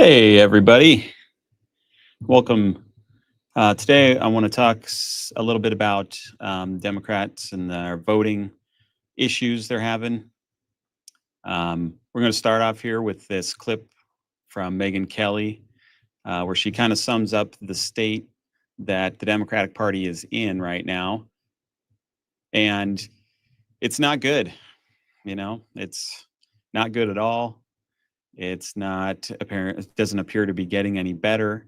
Hey, everybody. Welcome. Today, I want to talk a little bit about Democrats and their voting issues they're having. We're going to start off here with this clip from Megyn Kelly, where she kind of sums up the state that the Democratic Party is in right now. And it's not good. It's not good at all. It's not apparent. It doesn't appear to be getting any better.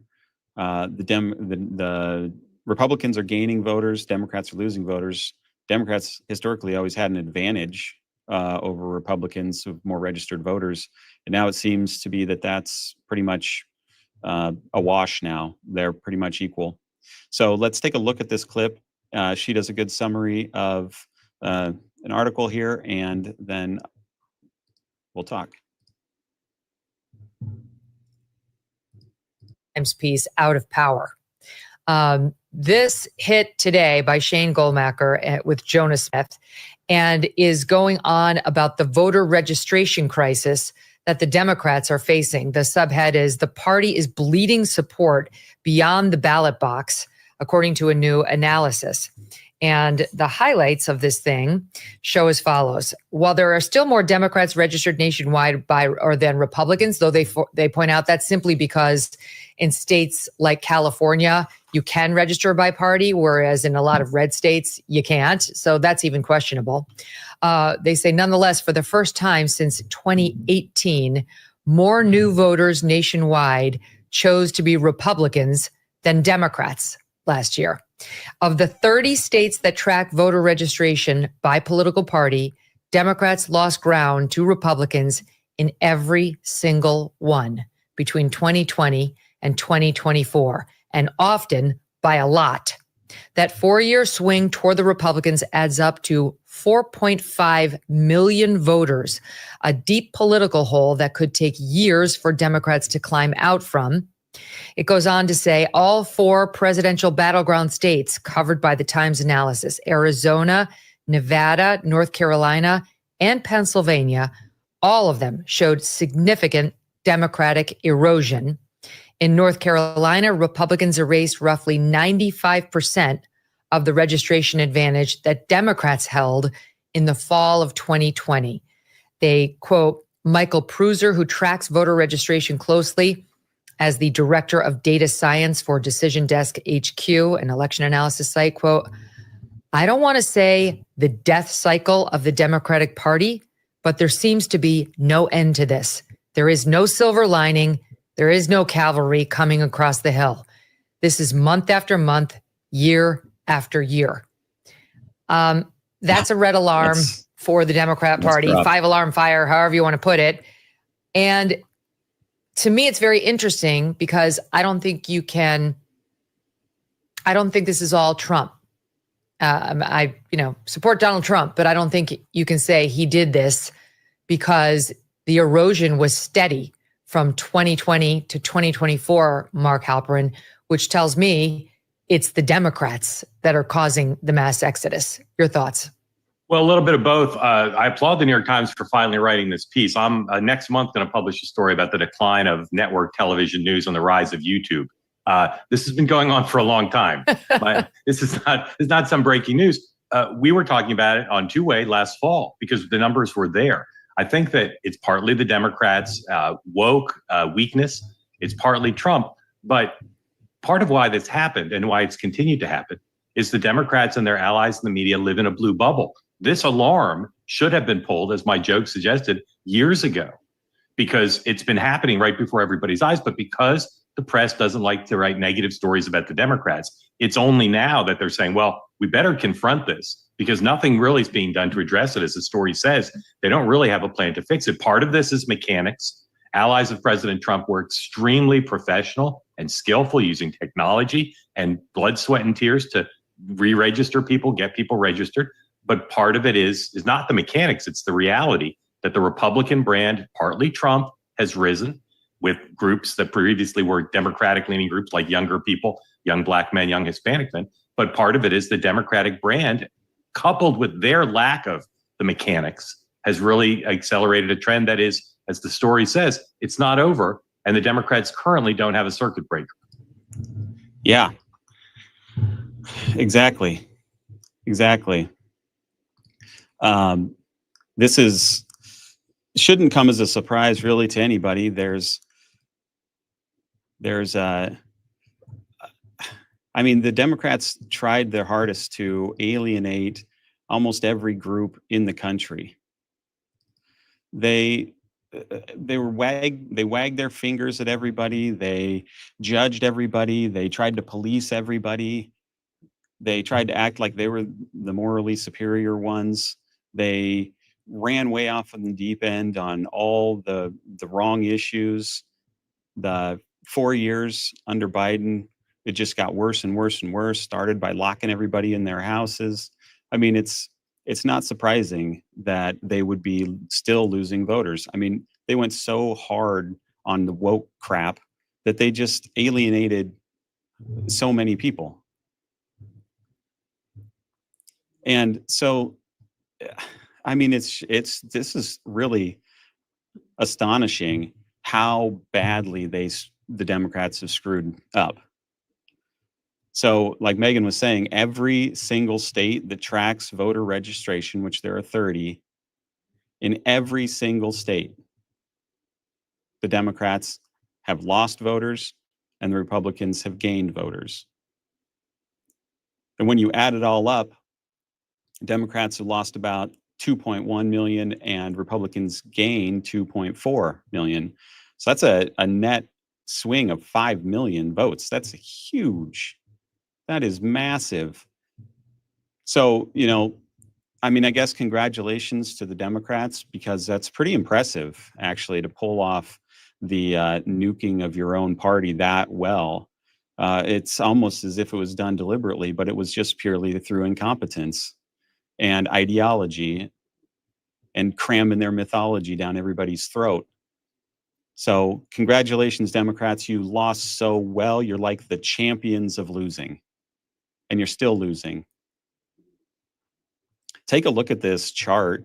The Republicans are gaining voters. Democrats are losing voters. Democrats historically always had an advantage over Republicans with more registered voters, and now it seems to be that that's pretty much a wash now. They're pretty much equal. So let's take a look at this clip. She does a good summary of an article here, and then we'll talk. Piece out of power. This hit today by Shane Goldmacher with Jonah Smith and is going on about the voter registration crisis that the Democrats are facing. The subhead is "The party is bleeding support beyond the ballot box," according to a new analysis. And the highlights of this thing show as follows. While there are still more Democrats registered nationwide than Republicans, though they point out that's simply because in states like California, you can register by party, whereas in a lot of red states, you can't. So that's even questionable. They say, nonetheless, for the first time since 2018, more new voters nationwide chose to be Republicans than Democrats last year. Of the 30 states that track voter registration by political party, Democrats lost ground to Republicans in every single one between 2020 and 2024, and often by a lot. That 4-year swing toward the Republicans adds up to 4.5 million voters, a deep political hole that could take years for Democrats to climb out from. It goes on to say all 4 presidential battleground states covered by the Times analysis, Arizona, Nevada, North Carolina, and Pennsylvania, all of them showed significant Democratic erosion. In North Carolina, Republicans erased roughly 95% of the registration advantage that Democrats held in the fall of 2020. They quote Michael Pruser, who tracks voter registration closely, as the director of data science for Decision Desk HQ, an election analysis site, quote, "I don't want to say the death cycle of the Democratic Party, but there seems to be no end to this. There is no silver lining. There is no cavalry coming across the hill. This is month after month, year after year." That's a red alarm for the Democrat Party, 5-alarm fire, however you want to put it. And to me, it's very interesting because I don't think this is all Trump. I support Donald Trump, but I don't think you can say he did this because the erosion was steady from 2020 to 2024, Mark Halperin, which tells me it's the Democrats that are causing the mass exodus. Your thoughts? Well, a little bit of both. I applaud the New York Times for finally writing this piece. I'm next month going to publish a story about the decline of network television news and the rise of YouTube. This has been going on for a long time. This is not some breaking news. We were talking about it on Two-Way last fall because the numbers were there. I think that it's partly the Democrats' woke weakness. It's partly Trump. But part of why this happened and why it's continued to happen is the Democrats and their allies in the media live in a blue bubble. This alarm should have been pulled, as my joke suggested, years ago, because it's been happening right before everybody's eyes. But because the press doesn't like to write negative stories about the Democrats, it's only now that they're saying, well, we better confront this because nothing really is being done to address it. As the story says, they don't really have a plan to fix it. Part of this is mechanics. Allies of President Trump were extremely professional and skillful using technology and blood, sweat, and tears to re-register people, get people registered. But part of it is not the mechanics. It's the reality that the Republican brand, partly Trump, has risen with groups that previously were Democratic-leaning groups like younger people, young Black men, young Hispanic men. But part of it is the Democratic brand, coupled with their lack of the mechanics, has really accelerated a trend that is, as the story says, it's not over. and the Democrats currently don't have a circuit breaker. Yeah, exactly. This shouldn't come as a surprise really to anybody. I mean, the Democrats tried their hardest to alienate almost every group in the country. They wagged their fingers at everybody. They judged everybody. They tried to police everybody. They tried to act like they were the morally superior ones. They ran way off on the deep end on all the wrong issues. The 4 years under Biden, it just got worse and worse and worse. Started by locking everybody in their houses. I mean, it's not surprising that they would be still losing voters. I mean, they went so hard on the woke crap that they just alienated so many people. And so, I mean, this is really astonishing how badly the Democrats have screwed up. So, like Megyn was saying, every single state that tracks voter registration, which there are 30, in every single state, the Democrats have lost voters and the Republicans have gained voters. And when you add it all up, Democrats have lost about 2.1 million and Republicans gained 2.4 million. So that's a net swing of 5 million votes. That's huge. That is massive. So, I mean, I guess congratulations to the Democrats, because that's pretty impressive, actually, to pull off the nuking of your own party that well. It's almost as if it was done deliberately, but it was just purely through incompetence and ideology and cramming their mythology down everybody's throat. So congratulations, Democrats. You lost so well. You're like the champions of losing, and you're still losing. Take a look at this chart.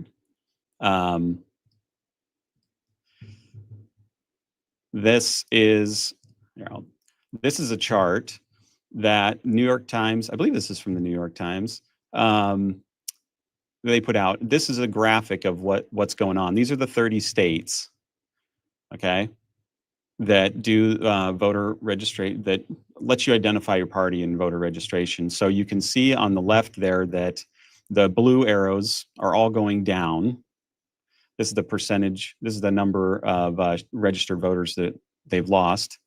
This is a chart that New York Times, I believe this is from the New York Times, they put out. This is a graphic of what's going on. These are the 30 states, okay, that do voter registration, that lets you identify your party in voter registration. So you can see on the left there that the blue arrows are all going down. This is the percentage. This is the number of registered voters that they've lost.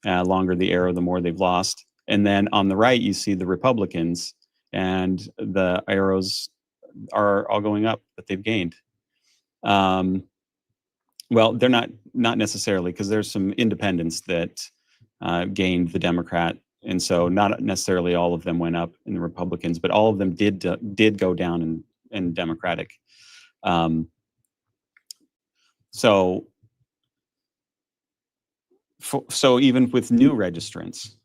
Longer the arrow, the more they've lost. And then on the right, you see the Republicans, and the arrows are all going up that they've gained. Well, they're not necessarily, because there's some independents that gained the Democrat, and so not necessarily all of them went up in the Republicans, but all of them did go down in Democratic. So even with new registrants,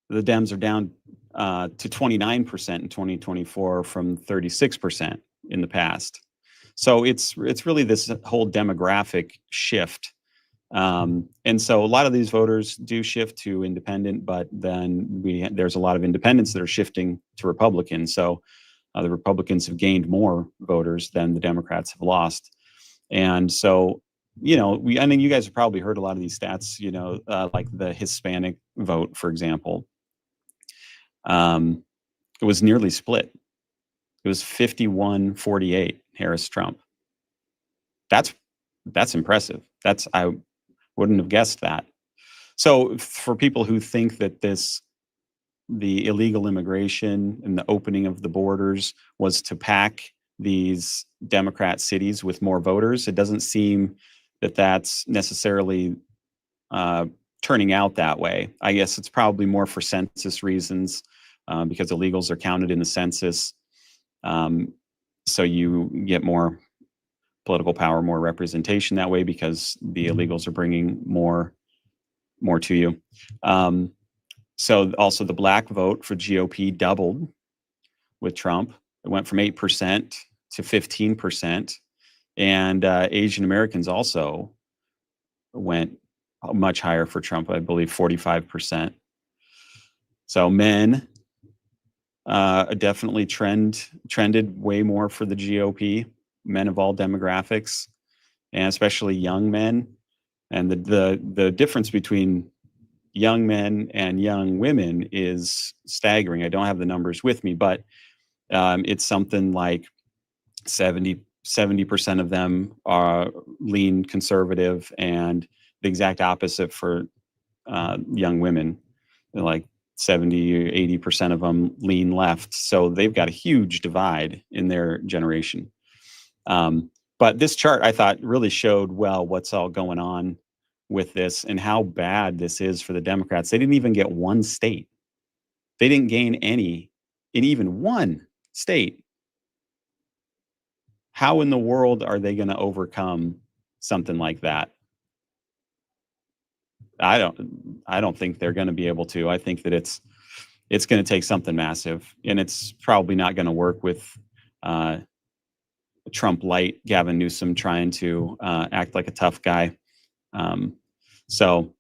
the Dems are down to 29% in 2024 from 36% in the past. So it's really this whole demographic shift. And so a lot of these voters do shift to independent, but then there's a lot of independents that are shifting to Republican. So the Republicans have gained more voters than the Democrats have lost. And so, I mean, you guys have probably heard a lot of these stats, like the Hispanic vote, for example. It was nearly split. It was 51-48 Harris-Trump. That's impressive. I wouldn't have guessed that. So for people who think that the illegal immigration and the opening of the borders was to pack these Democrat cities with more voters, it doesn't seem that that's necessarily turning out that way. I guess it's probably more for census reasons, because illegals are counted in the census. So you get more political power, more representation that way, because the illegals are bringing more to you. So also the black vote for GOP doubled with Trump. It went from 8% to 15%. And Asian Americans also went much higher for Trump, I believe 45%. So men definitely trended way more for the GOP, men of all demographics, and especially young men. And the difference between young men and young women is staggering. I don't have the numbers with me, but it's something like 70% of them are lean conservative, and the exact opposite for young women. They're like 70 or 80% of them lean left. So they've got a huge divide in their generation. But this chart, I thought, really showed well what's all going on with this and how bad this is for the Democrats. They didn't even get one state. They didn't gain any in even one state. How in the world are they going to overcome something like that? I don't think they're going to be able to. I think that it's going to take something massive, and it's probably not going to work with Trump light Gavin Newsom trying to act like a tough guy. So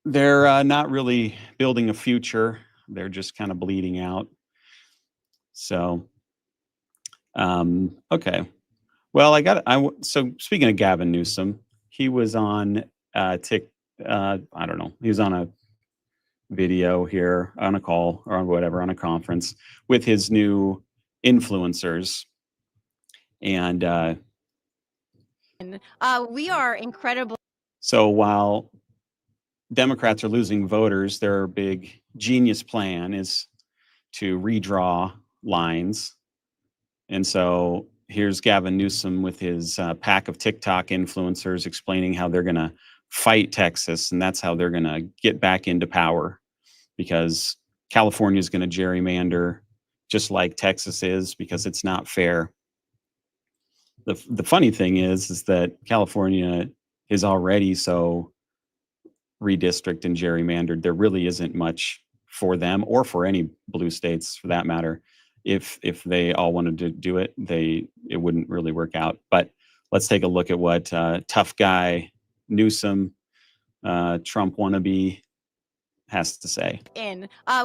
they're not really building a future. They're just kind of bleeding out. So, okay. Well, so speaking of Gavin Newsom, he was on I don't know. He was on a video here, on a call or on whatever, on a conference with his new influencers. And we are incredible. So while Democrats are losing voters, their big genius plan is to redraw lines. And so here's Gavin Newsom with his pack of TikTok influencers explaining how they're going to fight Texas, and that's how they're going to get back into power, because California is going to gerrymander just like Texas is, because it's not fair. The funny thing is that California is already so redistricted and gerrymandered. There really isn't much for them, or for any blue states for that matter. If they all wanted to do it, it wouldn't really work out. But let's take a look at what tough guy Newsom, Trump wannabe, has to say.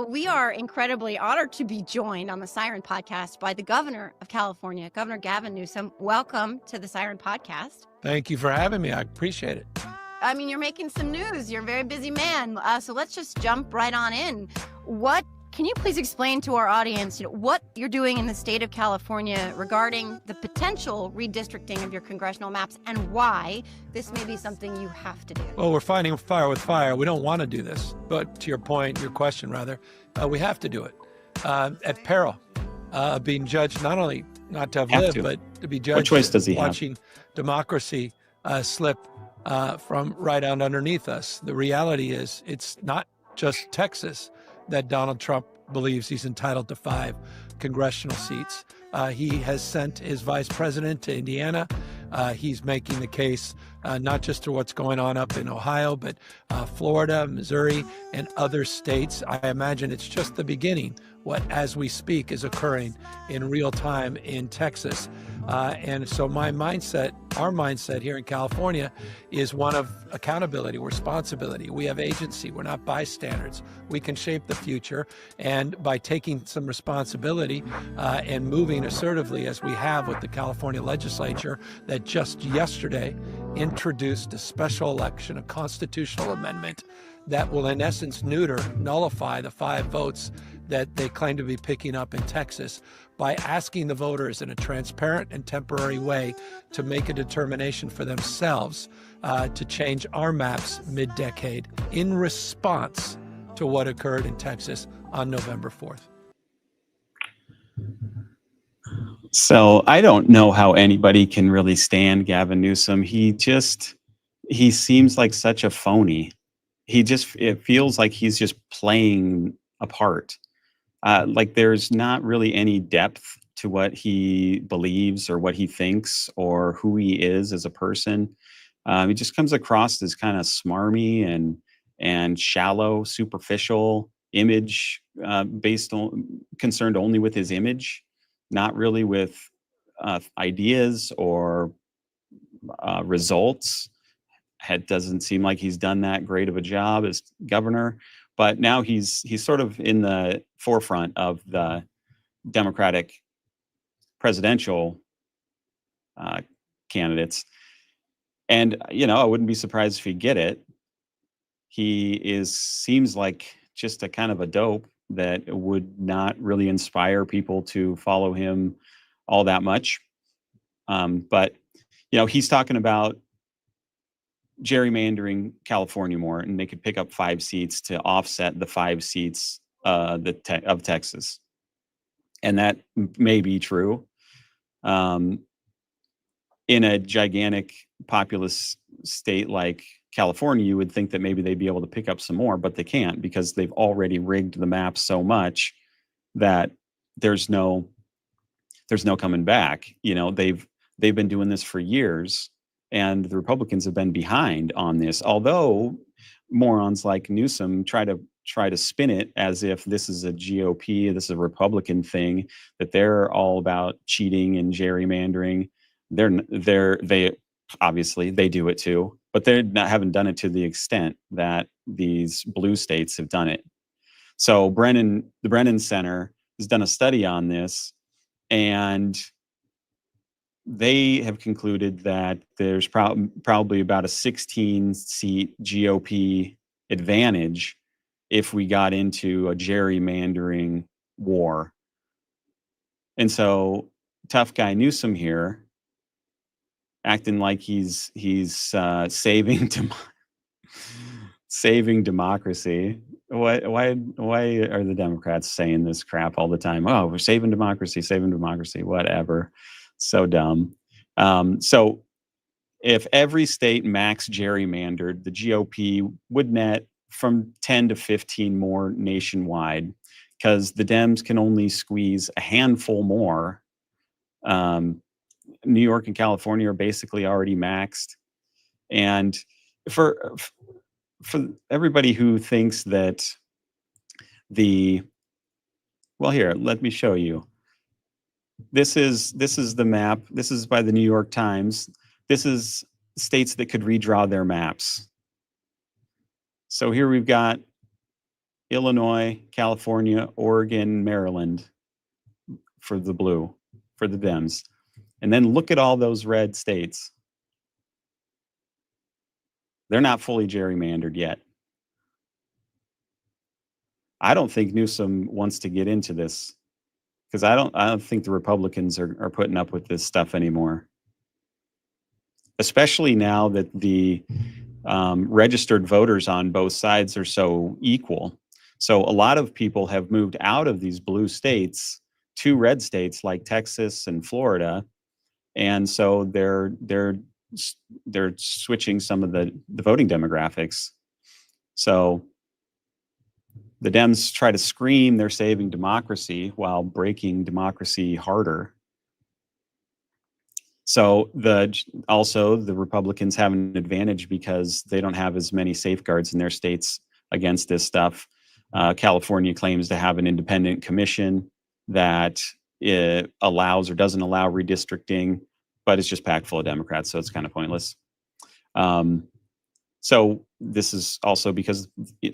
We are incredibly honored to be joined on the Siren Podcast by the governor of California, Governor Gavin Newsom. Welcome to the Siren Podcast. Thank you for having me. I appreciate it. I mean, you're making some news. You're a very busy man. So let's just jump right on in. Can you please explain to our audience, what you're doing in the state of California regarding the potential redistricting of your congressional maps, and why this may be something you have to do? Well, we're fighting fire with fire. We don't want to do this. But to your point, your question rather, we have to do it at peril of being judged, not only not to have lived, but to be judged. What choice does he watching democracy slip from right out underneath us. The reality is, it's not just Texas that Donald Trump believes he's entitled to 5 congressional seats. He has sent his vice president to Indiana. He's making the case not just to what's going on up in Ohio, but Florida, Missouri, and other states. I imagine it's just the beginning. What, as we speak, is occurring in real time in Texas. And so my mindset, our mindset here in California, is one of accountability, responsibility. We have agency. We're not bystanders. We can shape the future. And by taking some responsibility and moving assertively, as we have with the California legislature that just yesterday introduced a special election, a constitutional amendment that will in essence nullify the 5 votes that they claim to be picking up in Texas, by asking the voters in a transparent and temporary way to make a determination for themselves to change our maps mid-decade in response to what occurred in Texas on November 4th. So I don't know how anybody can really stand Gavin Newsom. He seems like such a phony. It feels like he's just playing a part. Like there's not really any depth to what he believes or what he thinks or who he is as a person. He just comes across as kind of smarmy and shallow, superficial, image based on, concerned only with his image, not really with ideas or results. It doesn't seem like he's done that great of a job as governor, but now he's sort of in the forefront of the Democratic presidential candidates. And, I wouldn't be surprised if he get it. He seems like just a kind of a dope that would not really inspire people to follow him all that much. But, he's talking about gerrymandering California more, and they could pick up 5 seats to offset the 5 seats of Texas. And that may be true. In a gigantic populous state like California, you would think that maybe they'd be able to pick up some more, but they can't, because they've already rigged the map so much that there's no coming back. They've been doing this for years, and the Republicans have been behind on this. Although morons like Newsom try to spin it as if this is a GOP, this is a Republican thing, that they're all about cheating and gerrymandering. They obviously they do it too, but haven't done it to the extent that these blue states have done it. So the Brennan Center has done a study on this, and they have concluded that there's probably about a 16-seat GOP advantage if we got into a gerrymandering war. And so tough guy Newsom here, acting like he's saving democracy. Why are the Democrats saying this crap all the time? Oh, we're saving democracy, whatever. So dumb. So if every state max gerrymandered, the GOP would net from 10 to 15 more nationwide, because the Dems can only squeeze a handful more. New York and California are basically already maxed. And for everybody who thinks that here, let me show you. This is the map. This is by the New York Times. This is states that could redraw their maps. So here we've got Illinois, California, Oregon, Maryland for the blue, for the Dems. And then look at all those red states. They're not fully gerrymandered yet. I don't think Newsom wants to get into this, because I don't think the Republicans are putting up with this stuff anymore. Especially now that the registered voters on both sides are so equal. So a lot of people have moved out of these blue states to red states like Texas and Florida. And so they're switching some of the voting demographics. So the Dems try to scream they're saving democracy while breaking democracy harder. So also the Republicans have an advantage because they don't have as many safeguards in their states against this stuff. California claims to have an independent commission that allows or doesn't allow redistricting, but it's just packed full of Democrats, so it's kind of pointless. So this is also because,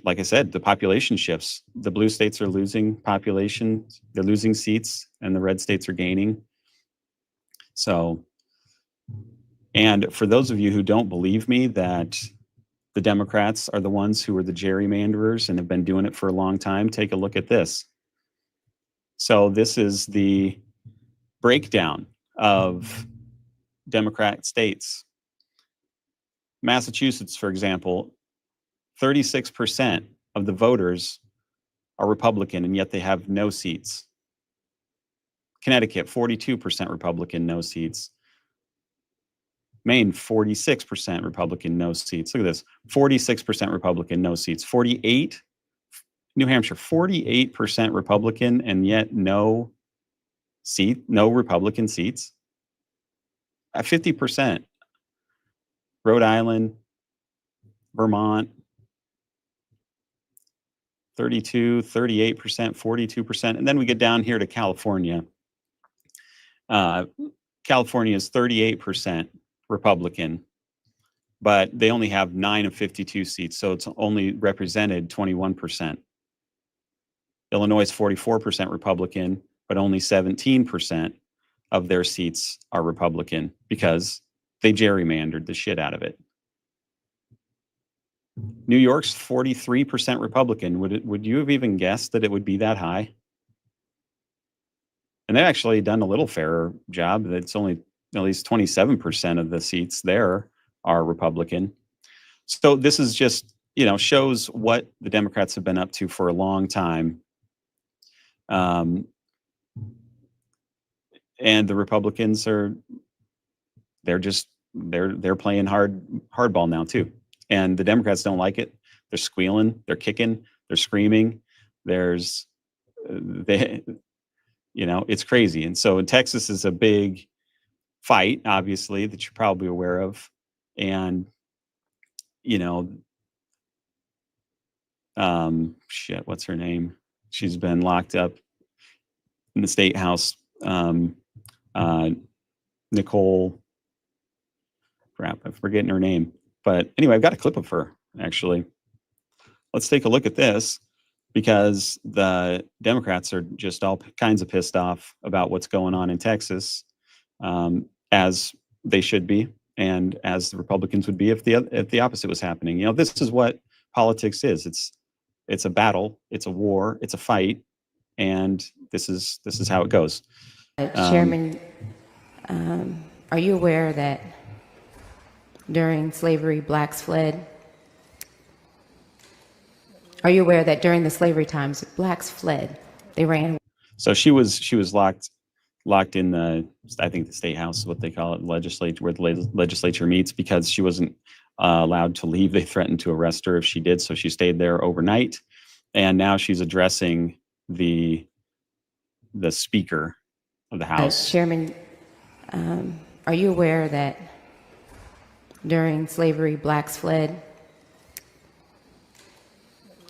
like I said, the population shifts. The blue states are losing population, they're losing seats, and the red states are gaining. So, and for those of you who don't believe me that the Democrats are the ones who are the gerrymanderers and have been doing it for a long time, take a look at this. So this is the breakdown of Democrat states. Massachusetts, for example, 36% of the voters are Republican, and yet they have no seats. Connecticut, 42% Republican, no seats. Maine, 46% Republican, no seats. Look at this, 46% Republican, no seats. 48, New Hampshire, 48% Republican, and yet no Republican seats. 50%. Rhode Island, Vermont, 32, 38%, 42%. And then we get down here to California. California is 38% Republican, but they only have 9 of 52 seats, so it's only represented 21%. Illinois is 44% Republican, but only 17% of their seats are Republican because they gerrymandered the shit out of it. New York's 43% Republican. Would you have even guessed that it would be that high? And they've actually done a little fairer job. It's only at least 27% of the seats there are Republican. So this is just, shows what the Democrats have been up to for a long time. And the Republicans they're playing hardball now too. And the Democrats don't like it. They're squealing, they're kicking, they're screaming. It's crazy. And so in Texas is a big fight, obviously, that you're probably aware of. And, what's her name? She's been locked up in the state house. Nicole, crap, I'm forgetting her name. But anyway, I've got a clip of her, actually. Let's take a look at this, because the Democrats are just all kinds of pissed off about what's going on in Texas, as they should be, and as the Republicans would be if the opposite was happening. This is what politics is. It's a battle, it's a war, it's a fight, and this is how it goes. Chairman, are you aware that during slavery, blacks fled? Are you aware that during the slavery times, blacks fled? They ran. So she was locked in the state house, what they call it, legislature, where the legislature meets, because she wasn't allowed to leave. They threatened to arrest her if she did, so she stayed there overnight. And now she's addressing the Speaker of the House. Chairman, are you aware that during slavery, blacks fled?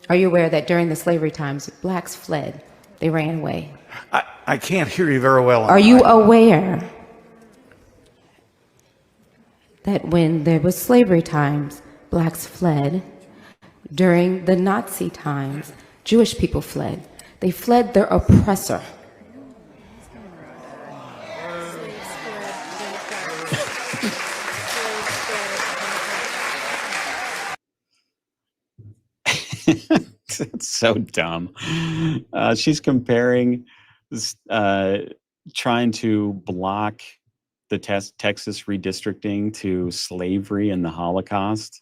Are you aware that during the slavery times, blacks fled? They ran away. I can't hear you very well. Are you aware that when there was slavery times, blacks fled? During the Nazi times, Jewish people fled. They fled their oppressor. It's so dumb. She's comparing trying to block the Texas redistricting to slavery and the Holocaust.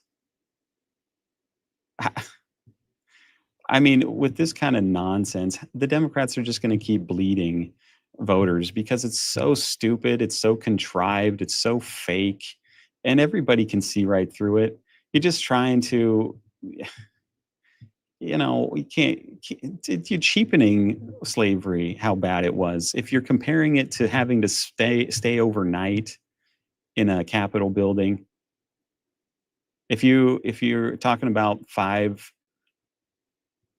I mean, with this kind of nonsense, the Democrats are just going to keep bleeding voters because it's so stupid, it's so contrived, it's so fake, and everybody can see right through it. You're just trying to, you're cheapening slavery, how bad it was. If you're comparing it to having to stay overnight in a Capitol building, if you're talking about five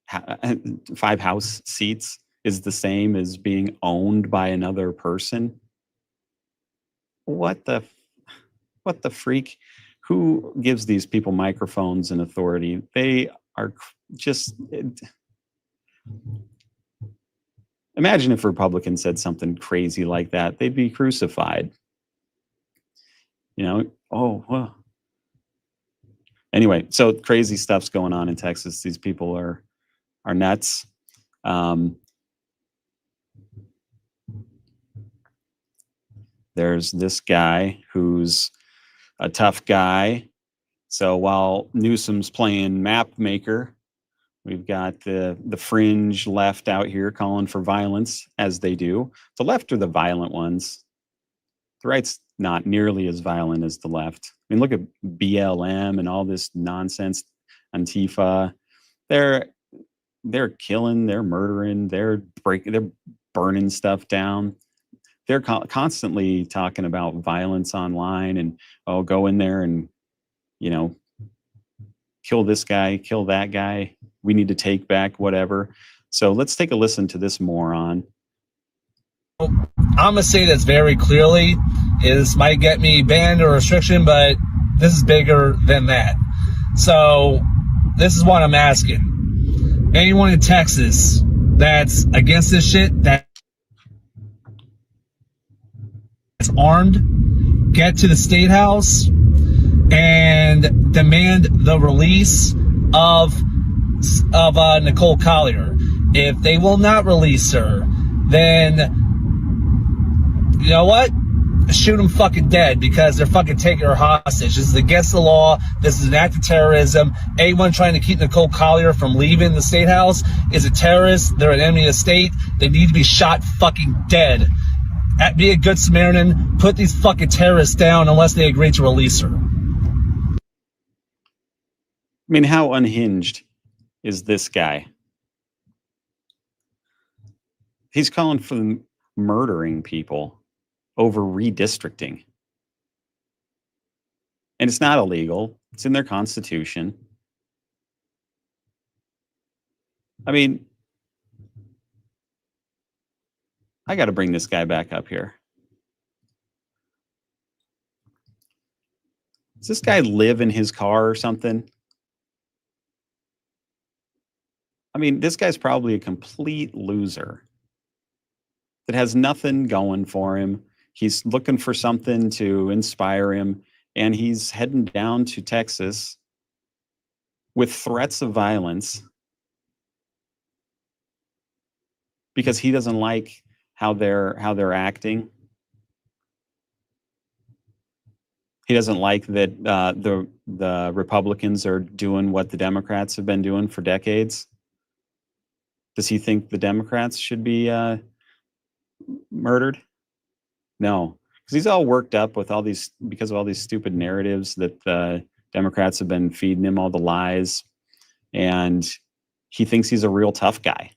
House seats is the same as being owned by another person, what the freak? Who gives these people microphones and authority? They are just... Imagine if Republicans said something crazy like that. They'd be crucified. Anyway, so crazy stuff's going on in Texas. These people are nuts. There's this guy who's a tough guy. So while Newsom's playing map maker, we've got the fringe left out here calling for violence, as they do. The left are the violent ones. The right's not nearly as violent as the left. I mean, look at BLM and all this nonsense, Antifa. They're killing, they're murdering, they're burning stuff down. They're constantly talking about violence online and, go in there and, kill this guy, kill that guy. We need to take back whatever. So let's take a listen to this moron. I'm going to say this very clearly. This might get me banned or restriction, but this is bigger than that. So this is what I'm asking. Anyone in Texas that's against this shit, that's armed, get to the State House and demand the release of Nicole Collier. If they will not release her, then you know what? Shoot them fucking dead, because they're fucking taking her hostage. This is against the law. This is an act of terrorism. Anyone trying to keep Nicole Collier from leaving the State House is a terrorist. They're an enemy of the state. They need to be shot fucking dead. Be a good Samaritan. Put these fucking terrorists down unless they agree to release her. I mean, how unhinged is this guy? He's calling for murdering people over redistricting. And it's not illegal. It's in their constitution. I mean, I got to bring this guy back up here. Does this guy live in his car or something? I mean, this guy's probably a complete loser that has nothing going for him. He's looking for something to inspire him, and he's heading down to Texas with threats of violence because he doesn't like how they're acting. He doesn't like that the Republicans are doing what the Democrats have been doing for decades. Does he think the Democrats should be murdered? No, because he's all worked up with all these, because of all these stupid narratives that the Democrats have been feeding him, all the lies, and he thinks he's a real tough guy.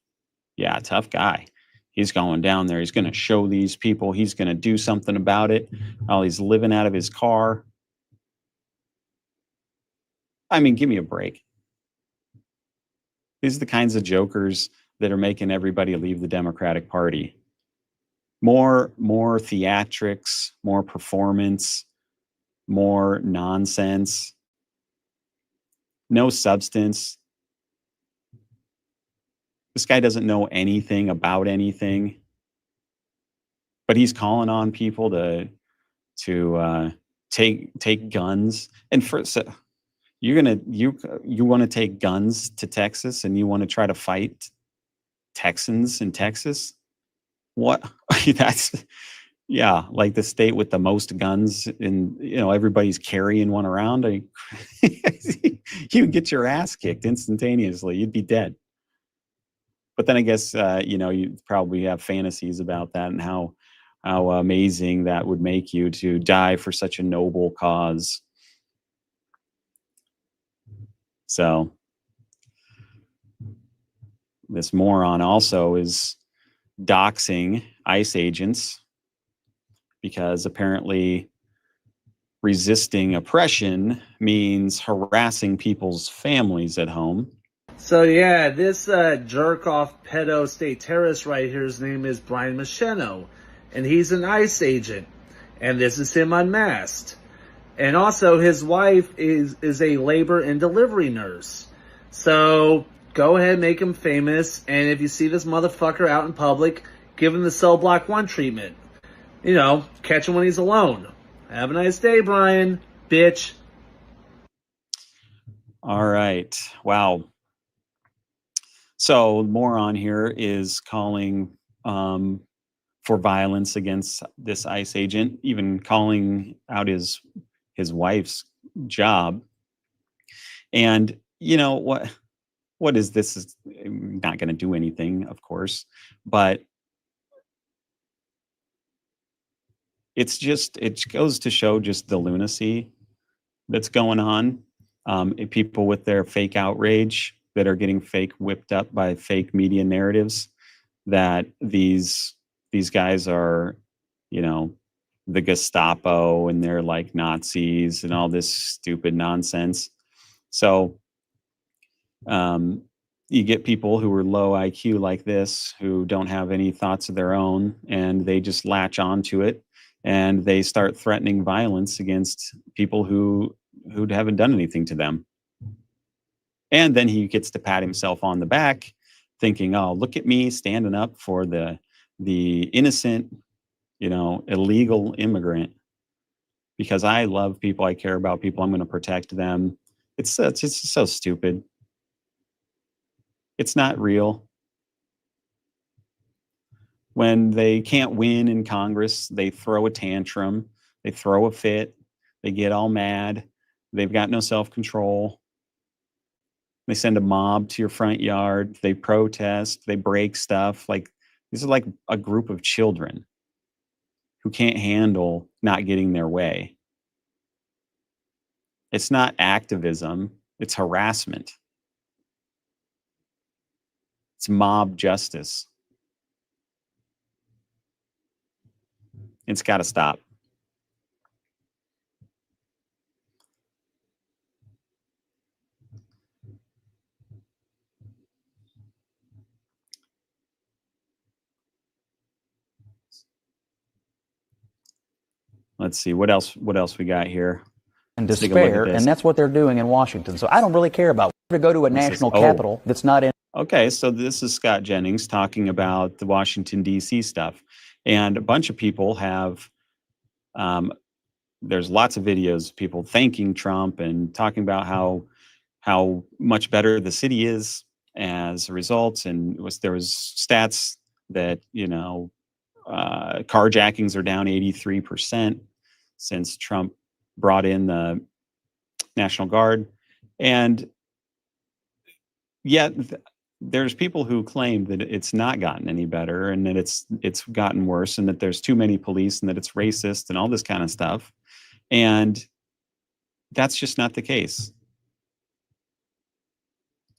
Yeah, tough guy. He's going down there. He's going to show these people. He's going to do something about it while he's living out of his car. I mean, give me a break. These are the kinds of jokers that are making everybody leave the Democratic Party. More theatrics, more performance, more nonsense, no substance. This guy doesn't know anything about anything, but he's calling on people to take guns. And you want to take guns to Texas, and you want to try to fight Texans in Texas? What? That's, yeah, like the state with the most guns, and everybody's carrying one around. You would get your ass kicked instantaneously. You'd be dead. But then I guess you probably have fantasies about that and how amazing that would make you to die for such a noble cause. So this moron also is doxing ICE agents, because apparently resisting oppression means harassing people's families at home. So yeah, this jerk-off pedo state terrorist right here, his name is Brian Macheno, and he's an ICE agent, and this is him unmasked. And also his wife is a labor and delivery nurse. So go ahead, make him famous, and if you see this motherfucker out in public, give him the cell block 1 treatment. Catch him when he's alone. Have a nice day, Brian, bitch. All right. Wow. So moron here is calling for violence against this ICE agent, even calling out his wife's job. And what is this? Is not going to do anything, of course, but it goes to show just the lunacy that's going on. People with their fake outrage that are getting fake whipped up by fake media narratives that these guys are, the Gestapo, and they're like Nazis and all this stupid nonsense. So you get people who are low IQ like this, who don't have any thoughts of their own, and they just latch onto it and they start threatening violence against people who haven't done anything to them. And then he gets to pat himself on the back, thinking, "Oh, look at me standing up for the innocent, illegal immigrant. Because I love people, I care about people, I'm going to protect them." It's just so stupid. It's not real. When they can't win in Congress, they throw a tantrum, they throw a fit, they get all mad, they've got no self-control. They send a mob to your front yard, they protest, they break stuff. Like, this is like a group of children who can't handle not getting their way. It's not activism, it's harassment. It's mob justice. It's got to stop. Let's see what else we got here. And Let's take a look at despair, this. and that's what they're doing in Washington. So I don't really care about to go to a national capital that's not in. Okay, so this is Scott Jennings talking about the Washington, D.C. stuff. And a bunch of people have, there's lots of videos of people thanking Trump and talking about how much better the city is as a result. And there was stats that, carjackings are down 83% since Trump brought in the National Guard. And yet there's people who claim that it's not gotten any better and that it's gotten worse and that there's too many police and that it's racist and all this kind of stuff. And that's just not the case.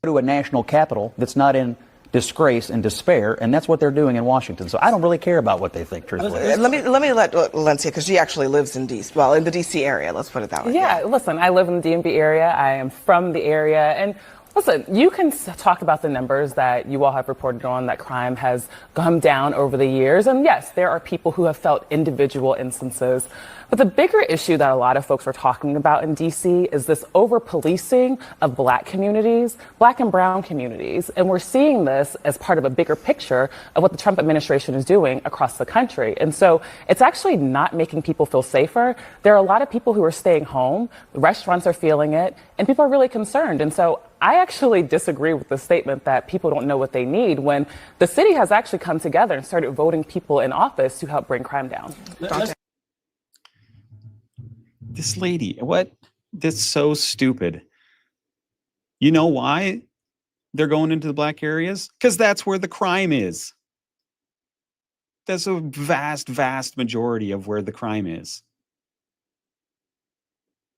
To a national capital that's not in disgrace and despair, and that's what they're doing in Washington. So I don't really care about what they think, truthfully. Let me let Valencia, because she actually lives in D.C. Well, in the D.C. area. Let's put it that way. Yeah, listen, I live in the DMV area. I am from the area, and listen, you can talk about the numbers that you all have reported on, that crime has gone down over the years. And yes, there are people who have felt individual instances. But the bigger issue that a lot of folks are talking about in D.C. is this over-policing of black communities, black and brown communities. And we're seeing this as part of a bigger picture of what the Trump administration is doing across the country. And so it's actually not making people feel safer. There are a lot of people who are staying home. The restaurants are feeling it, and people are really concerned. And so I actually disagree with the statement that people don't know what they need when the city has actually come together and started voting people in office to help bring crime down. This lady, that's so stupid. You know why they're going into the black areas? Because that's where the crime is. That's a vast, vast majority of where the crime is.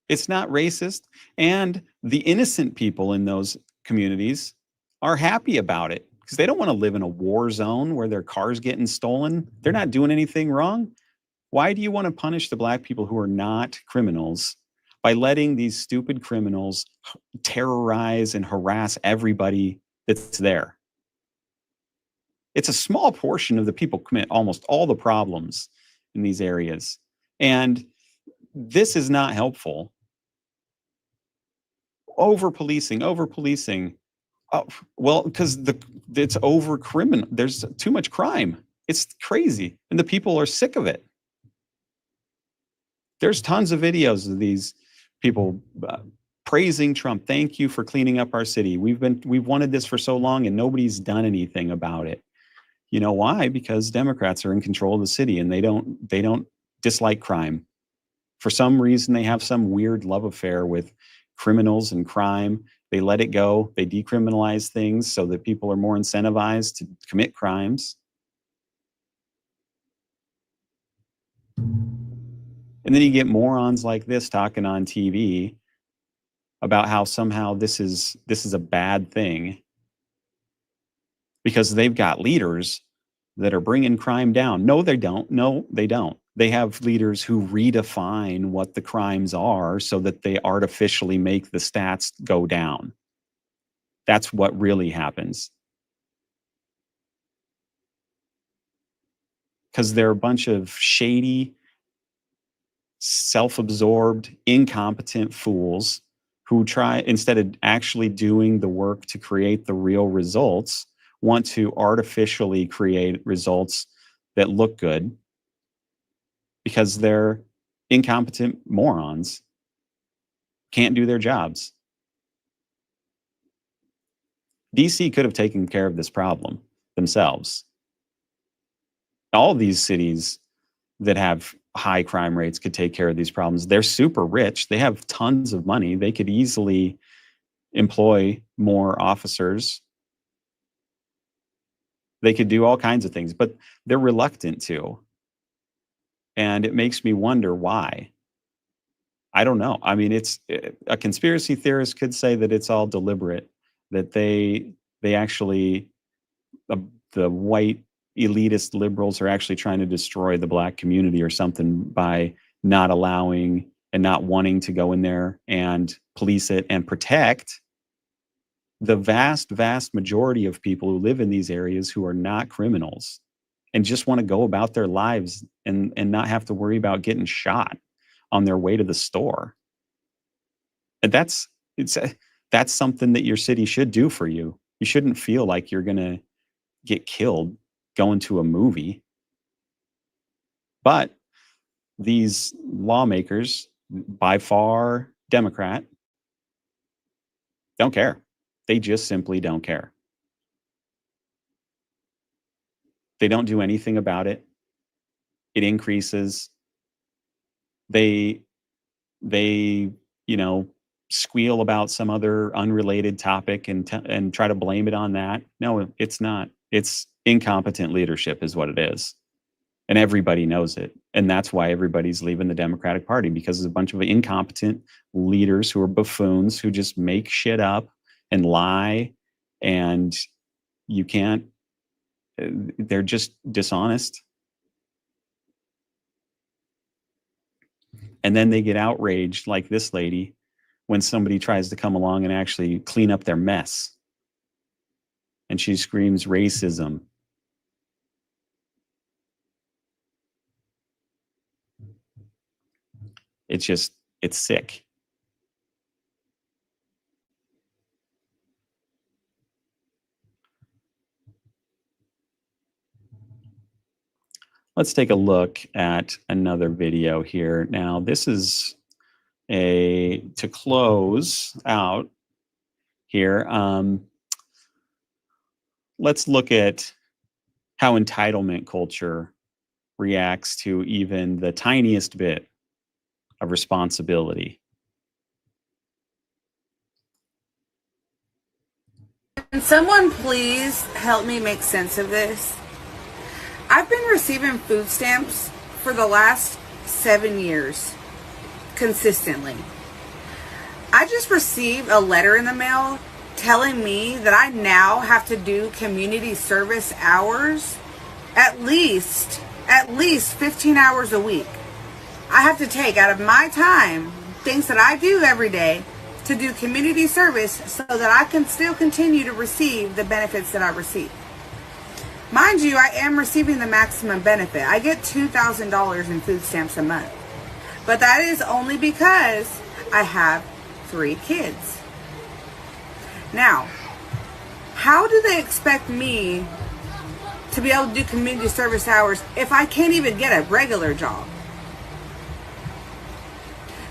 It's not racist. And the innocent people in those communities are happy about it because they don't want to live in a war zone where their car's getting stolen. They're not doing anything wrong. Why do you want to punish the black people who are not criminals by letting these stupid criminals terrorize and harass everybody that's there? It's a small portion of the people commit almost all the problems in these areas. And this is not helpful. Over-policing. Oh, well, because it's over-criminal. There's too much crime. It's crazy. And the people are sick of it. There's tons of videos of these people praising Trump. Thank you for cleaning up our city. We've wanted this for so long and nobody's done anything about it. You know why? Because Democrats are in control of the city and they don't dislike crime. For some reason, they have some weird love affair with criminals and crime. They let it go. They decriminalize things so that people are more incentivized to commit crimes. And then you get morons like this talking on TV about how somehow this is a bad thing because they've got leaders that are bringing crime down. No, they don't. No, they don't. They have leaders who redefine what the crimes are so that they artificially make the stats go down. That's what really happens. Because they're a bunch of shady, self-absorbed, incompetent fools who try, instead of actually doing the work to create the real results, want to artificially create results that look good because they're incompetent morons, can't do their jobs. DC could have taken care of this problem themselves. All these cities that have high crime rates could take care of these problems. They're super rich. They have tons of money. They could easily employ more officers. They could do all kinds of things, but they're reluctant to. And it makes me wonder why. I don't know. I mean, it's a conspiracy theorist could say that it's all deliberate, that they actually, the white elitist liberals are actually trying to destroy the black community or something by not allowing and not wanting to go in there and police it and protect the vast, vast majority of people who live in these areas who are not criminals and just want to go about their lives and not have to worry about getting shot on their way to the store. And that's something that your city should do for you. You shouldn't feel like you're going to get killed going to a movie. But these lawmakers, by far Democrat, don't care. They just simply don't care. They don't do anything about it. It increases. They squeal about some other unrelated topic and try to blame it on that. No, it's not. It's incompetent leadership is what it is. And everybody knows it. And that's why everybody's leaving the Democratic Party, because there's a bunch of incompetent leaders who are buffoons who just make shit up and lie. And you can't, they're just dishonest. And then they get outraged like this lady when somebody tries to come along and actually clean up their mess. And she screams racism. It's sick. Let's take a look at another video here. Now, this is to close out here. Let's look at how entitlement culture reacts to even the tiniest bit of responsibility. Can someone please help me make sense of this? I've been receiving food stamps for the last 7 years, consistently. I just received a letter in the mail telling me that I now have to do community service hours, at least 15 hours a week. I have to take out of my time, things that I do every day, to do community service so that I can still continue to receive the benefits that I receive. Mind you, I am receiving the maximum benefit. I get $2,000 in food stamps a month. But that is only because I have 3 kids. Now, how do they expect me to be able to do community service hours if I can't even get a regular job?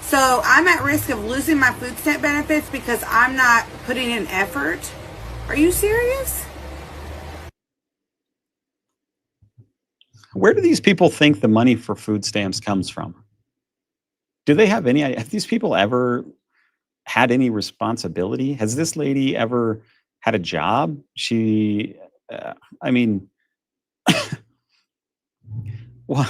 So I'm at risk of losing my food stamp benefits because I'm not putting in effort? Are you serious? Where do these people think the money for food stamps comes from? Do they have any, have these people ever had any responsibility? Has this lady ever had a job? Well,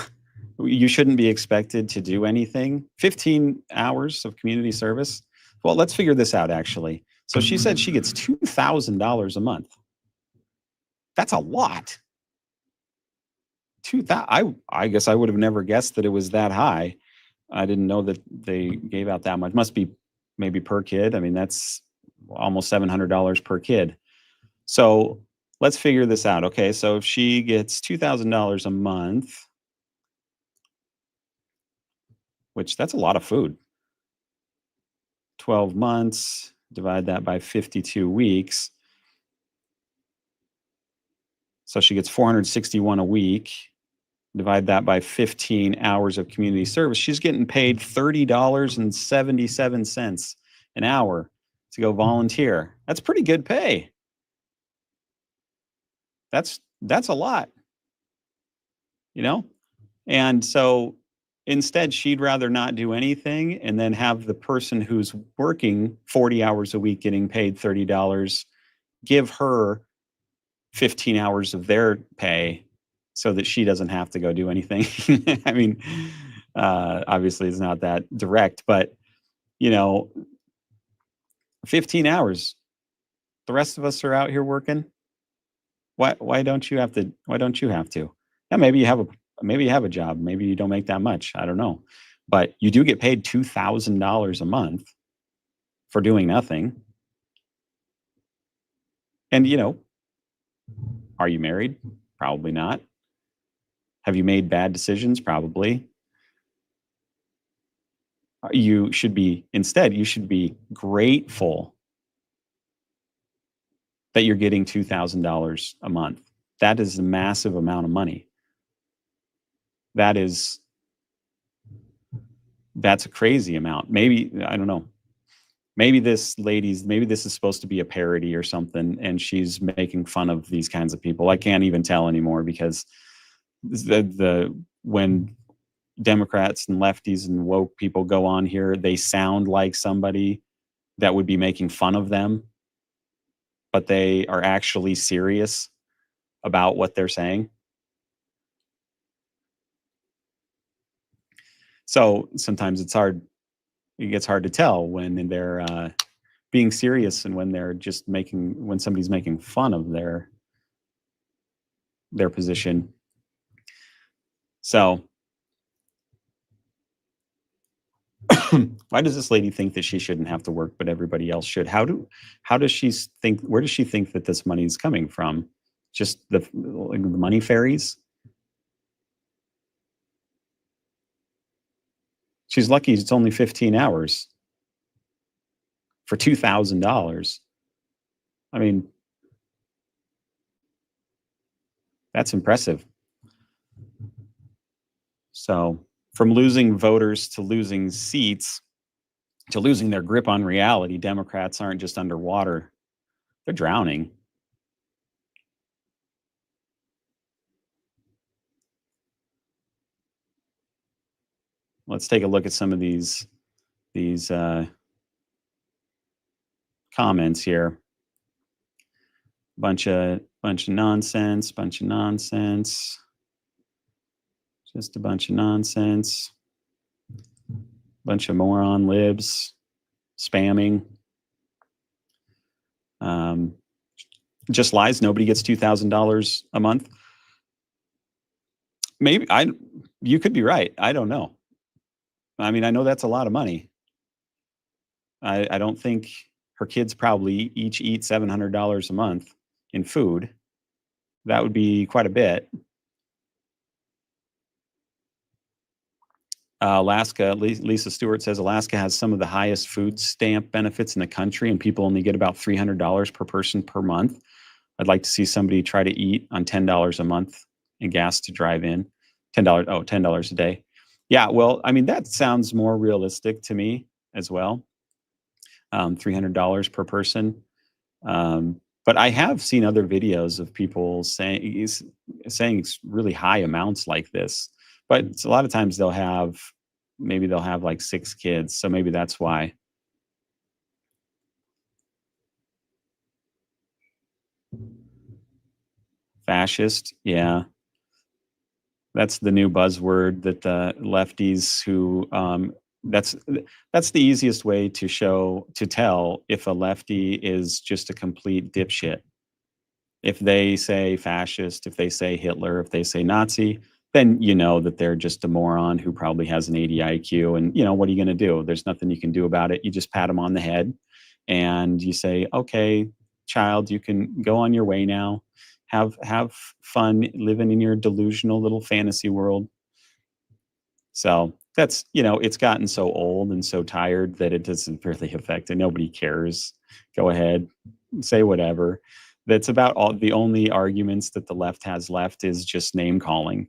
you shouldn't be expected to do anything. 15 hours of community service. Well, let's figure this out, actually. So she said she gets $2,000 a month. That's a lot. I guess I would have never guessed that it was that high. I didn't know that they gave out that much. Must be maybe per kid. I mean, that's almost $700 per kid. So let's figure this out. Okay, so if she gets $2,000 a month, which that's a lot of food. 12 months, divide that by 52 weeks. So she gets 461 a week. Divide that by 15 hours of community service. She's getting paid $30.77 an hour to go volunteer. That's pretty good pay. That's a lot, you know? And so instead, she'd rather not do anything and then have the person who's working 40 hours a week getting paid $30 give her 15 hours of their pay so that she doesn't have to go do anything. I mean, obviously it's not that direct, but 15 hours. The rest of us are out here working. Why don't you have to? Why don't you have to? Yeah, maybe you have a job. Maybe you don't make that much. I don't know. But you do get paid $2,000 a month for doing nothing. And are you married? Probably not. Have you made bad decisions? Probably. You should be grateful that you're getting $2,000 a month. That is a massive amount of money. That's a crazy amount. Maybe, I don't know. Maybe this is supposed to be a parody or something, and she's making fun of these kinds of people. I can't even tell anymore because when Democrats and lefties and woke people go on here, they sound like somebody that would be making fun of them, but they are actually serious about what they're saying. So sometimes it gets hard to tell when they're being serious and when they're just when somebody's making fun of their position. So why does this lady think that she shouldn't have to work, but everybody else should? How does she think? Where does she think that this money is coming from? Just the money fairies? She's lucky it's only 15 hours for $2,000. I mean, that's impressive. So from losing voters to losing seats to losing their grip on reality, Democrats aren't just underwater, they're drowning. Let's take a look at some of these comments here. Bunch of nonsense, just a bunch of nonsense, bunch of moron libs spamming. Just lies. Nobody gets $2,000 a month. Maybe you could be right. I don't know. I mean, I know that's a lot of money. I don't think her kids probably each eat $700 a month in food. That would be quite a bit. Alaska, Lisa Stewart says Alaska has some of the highest food stamp benefits in the country, and people only get about $300 per person per month. I'd like to see somebody try to eat on $10 a month and gas to drive in. $10 a day. Yeah, well, I mean, that sounds more realistic to me as well. $300 per person. But I have seen other videos of people saying really high amounts like this. But it's a lot of times they'll have like 6 kids. So maybe that's why. Fascist, yeah. That's the new buzzword that the lefties who that's the easiest way to tell if a lefty is just a complete dipshit. If they say fascist, if they say Hitler, if they say Nazi, then you know that they're just a moron who probably has an 80 IQ. And what are you going to do? There's nothing you can do about it. You just pat them on the head and you say, okay, child, you can go on your way now. Have fun living in your delusional little fantasy world. So That's, you know, it's gotten so old and so tired that it doesn't really affect it. Nobody cares. Go ahead, say whatever. That's about all. The only arguments that the left has left is just name calling.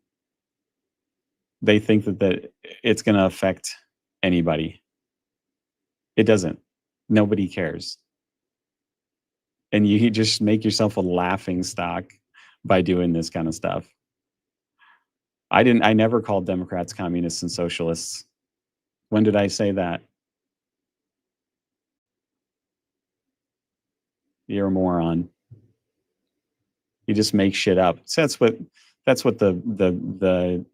They think that it's going to affect anybody. It doesn't. Nobody cares. And you just make yourself a laughing stock by doing this kind of stuff. I never called Democrats communists and socialists. When did I say that? You're a moron. You just make shit up. So that's what the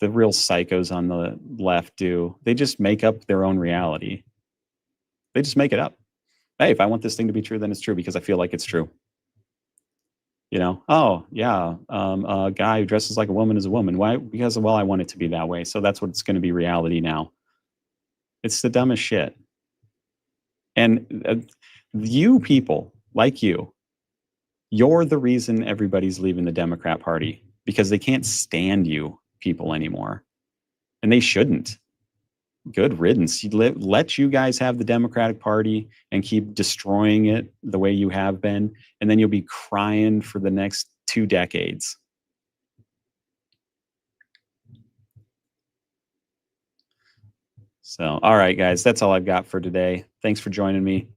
real psychos on the left do. They just make up their own reality. They just make it up. Hey, if I want this thing to be true, then it's true because I feel like it's true. You know, oh yeah, a guy who dresses like a woman is a woman. Why? Because, well, I want it to be that way. So that's what's going to be reality now. It's the dumbest shit. And you people like you're the reason everybody's leaving the Democrat Party, because they can't stand you people anymore. And they shouldn't. Good riddance. Let you guys have the Democratic Party and keep destroying it the way you have been, and then you'll be crying for the next 2 decades. So, all right, guys, that's all I've got for today. Thanks for joining me.